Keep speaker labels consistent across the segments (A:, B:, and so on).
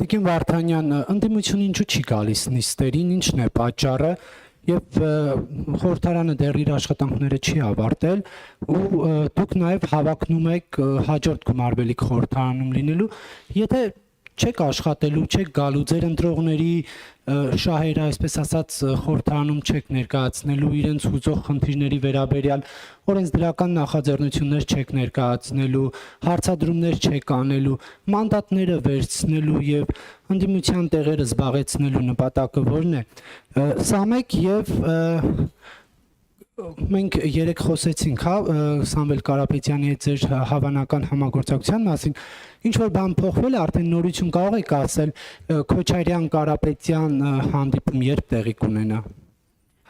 A: Տիկին Վարդանյան, ընդդիմությունը ինչու չի գալիս նիստերին, ինչն է պատճառը, եւ խորհրդարանը դեռ իր աշխատանքները չի ավարտել ու դուք նաեւ հավակնում եք հաջորդ գումարվելիք խորհրդարանում լինելու, եթե չեք աշխատելու, չեք գալու ձեր ընտրողների շահերը, այսպես ասած, խորհրդարանում չեք ներկայացնելու իրենց հուզող խնդիրների վերաբերյալ, օրենսդրական նախաձեռնություններ չեք ներկայացնելու, հարցադրումներ չեք անելու, մանդատները վերցնելու եւ ընդդիմության տեղերը զբաղեցնելու նպատակը որն է։ Սա մեկ եւ մենք երեք խոսեցինք, հա, Սամվել Կարապետյանի հետ ձեր հավանական համագործակցության մասին, ինչ որ բան փոխվել է, արդեն նորություն կարող եք ասել, Քոչարյան-Կարապետյան հանդիպում երբ տեղի կունենա,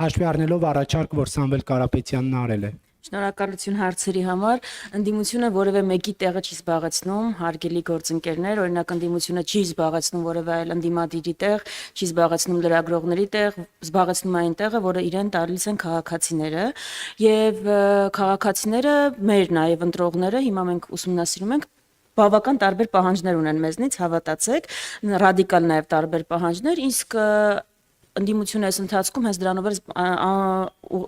A: հաշվի առնելով առաջարկ, որ Սամվել Կարապետյանն արել է։
B: Շնորհակալություն հարցերի համար։ Ընդդիմությունը որևէ մեկի տեղը չի զբաղեցնում, հարգելի գործընկերներ, օրինակ ընդդիմությունը չի զբաղեցնում որևէ այլ ընդդիմադիրի տեղ, չի զբաղեցնում լրագրողների տեղ, զբաղեցնում այն տեղը, որը իրեն տալիս են քաղաքացիները, եւ քաղաքացիները, մեր նաեւ ընտրողները, հիմա մենք ուսումնասիրում ենք բավական տարբեր պահանջներ ունեն մեզնից, հավատացեք, ռադիկալ նաեւ տարբեր պահանջներ, իսկ ընդդիմությունը այս ընթացքում հենց դրանով էր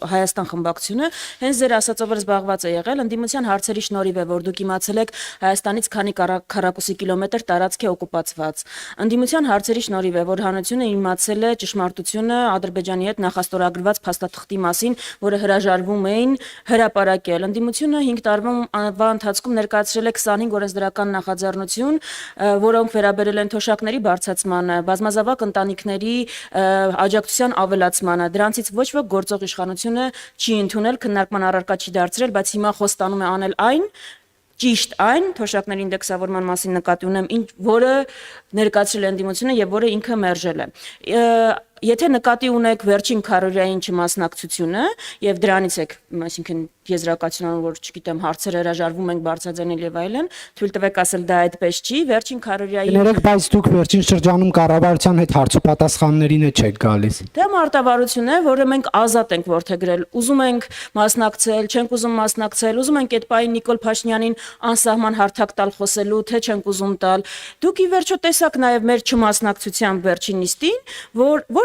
B: Հայաստան խմբակցությունը հենց ձեր ասածով էր զբաղված է եղել ընդդիմության հարցերի շնորհիվ է որ դուք իմացել եք Հայաստանից քանի քառակուսի կիլոմետր տարածք է օկուպացված ընդդիմության հարցերի շնորհիվ է որ հանրությունը իմացել է ճշմարտությունը Ադրբեջանի հետ նախաստորագրված փաստաթղթի մասին որը հրաժարվում էին հրապարակել ընդդիմությունը 5 տարվա ընթացքում ներկայացրել է 25 օրենսդրական նախաձեռնություն որոնք վերաբերել են թոշակների բարձրացմանը բազմազավակ ընտանիքների աջակցության ավելացմանը դրանցից ոչ ոք գործող իշխանությունը չի ընդունել քննարկման առարկա չի դարձրել բայց հիմա խոստանում է անել այն ճիշտ այն թոշակների ինդեքսավորման մասին նկատի ունեմ որը ներկայացրել է ընդդիմությունը եւ որը ինքը մերժել է Եթե նկատի ունեք վերջին քարորիային չմասնակցությունը եւ դրանից եք, այսինքն եզրակացության որ չգիտեմ հարցերը հրաժարվում ենք բարձրաձայնել եւ այլն, թույլ տվեք ասել դա այդպես չի, վերջին քարորիայի
A: Ներեք, բայց դուք վերջին շրջանում կառավարության հետ հարցուպատասխաններին եք գալիս։
B: Դա մարտավարություն է, որը մենք ազատ ենք ворթեգրել։ Ուզում ենք մասնակցել, չենք ուզում մասնակցել, ուզում ենք այդ պահին Նիկոլ Փաշինյանին անսահման հարթակ տալ խոսելու, թե չենք ուզում տալ։ Դուք ի վերջո տեսաք նաեւ մեր չմասնակցության վերջին նիստին,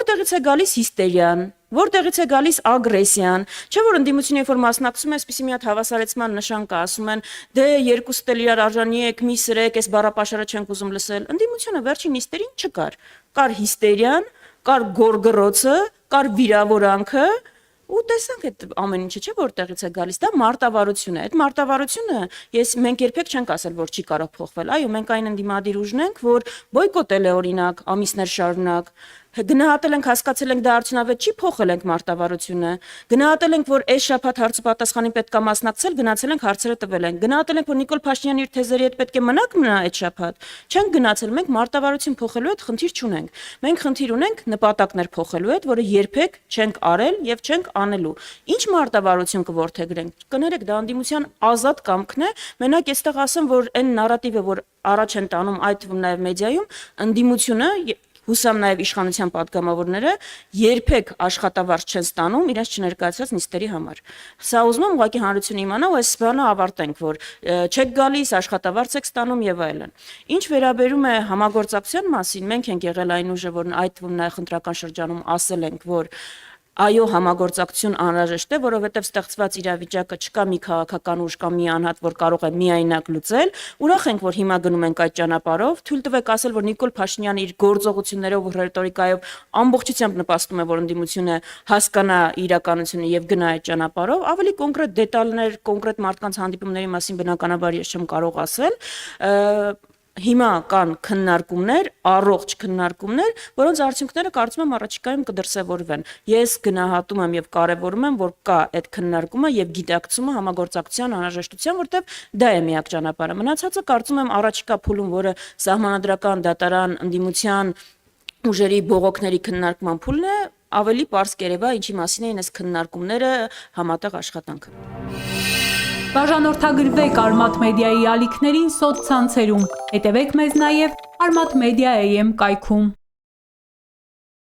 B: որտեղից է գալիս հիստերիան, որտեղից է գալիս ագրեսիան, չէ՞ որ ընդդիմությունը երբ որ մասնակցում է, այսպեսի մի հատ հավասարեցման նշան կա, ասում են, դե երկուսը էլ իրար արժանի եք, մի սրեք, այս բառապաշարը չենք ուզում լսել։ Ընդդիմությունը վերջին նիստերին չկար։ Կար հիստերիան, կար գորգռոցը, կար վիրավորանքը, ու տեսանք այդ ամեն ինչը չէ որտեղից է գալիս դա մարտավարություն է այդ մարտավարությունը մենք երբեք չենք ասել որ չի կարող փոխվել այո մենք այն ընդդիմադիր ուժն ենք որ բոյկոտել է օրինակ ամիսներ շարունակ գնահատել ենք հասկացել ենք դա արդյունավետ չի փոխել ենք մարտավարությունը գնահատել ենք որ այս շաբաթ հարցուպատասխանին պետք է մասնակցել գնացել ենք հարցերը տվել ենք գնահատել ենք որ Նիկոլ Փաշինյանը իր թեզերի հետ պետք է մնա այդ շաբաթ չենք գնացել մենք մարտավարություն փոխելու հետ խնդիր չունենք մենք խնդիր ունենք նպատակներ փոխելու հետ որը երբեք չենք արել եւ չենք անելու ինչ մարտավարություն կворթեգրենք կներեք դա անդիմության ազատ կամքն է մենակ այստեղ ասեմ որ այն նարատիվը որ առաջ են տանում այդ թվում նաեւ մեդիայում անդիմությունը Հուսամ նաև իշխանության падգամավորները երբեք աշխատավարձ չեն ստանում իրենց չներկայացած նիստերի համար։ Սա ուզում եմ ուղղակի հանրությունը իմանա ու այս բանը ավարտենք, որ չեք գալիս, աշխատավարձ եք ստանում եւ այլն։ Ինչ վերաբերում է համագործակցության մասին, մենք ենք եղել այն ուժը, որ այդ թվում նաև խնդրական շրջանում ասել ենք, որ Այո համագործակցություն անհրաժեշտ է, որովհետև ստեղծված իրավիճակը չկա մի քաղաքական ուժ կամ մի անհատ, որ կարող է միայնակ լուծել։ Ուրախ ենք, որ հիմա գնում ենք այդ ճանապարհով։ Թույլ տվեք ասել, որ Նիկոլ Փաշինյանը իր գործողություններով ու ռետորիկայով ամբողջությամբ նպաստում է, որ ընդդիմությունը հասկանա իրականությունը եւ գնա այդ ճանապարհով։ Ավելի կոնկրետ դետալներ, կոնկրետ մարդկանց հանդիպումների մասին բնականաբար ես չեմ կարող ասել։ Հիմա կան քննարկումներ, առողջ քննարկումներ, որոնց արդյունքները կարծում եմ առաջիկայում կդրսևորվեն։ Ես գնահատում եմ եւ կարեւորում եմ, որ կա այդ քննարկումը եւ գիտակցումը համագործակցության անհրաժեշտության, որտեղ դա է միակ ճանապարհը։ Մնացածը կարծում եմ առաջիկա փուլում, որը սահմանադրական դատարան ընդդիմության ուժերի բողոքների քննարկման փուլն է, ավելի པարզ կերևա ինչի մասին են այս քննարկումները համատեղ աշխատանքը։
C: Բաժանորդագրվեք Արմաթ մեդիայի ալիքներին սոցցանցերում, հետևեք մեզ նաև Արմաթ մեդիա AM կայքում։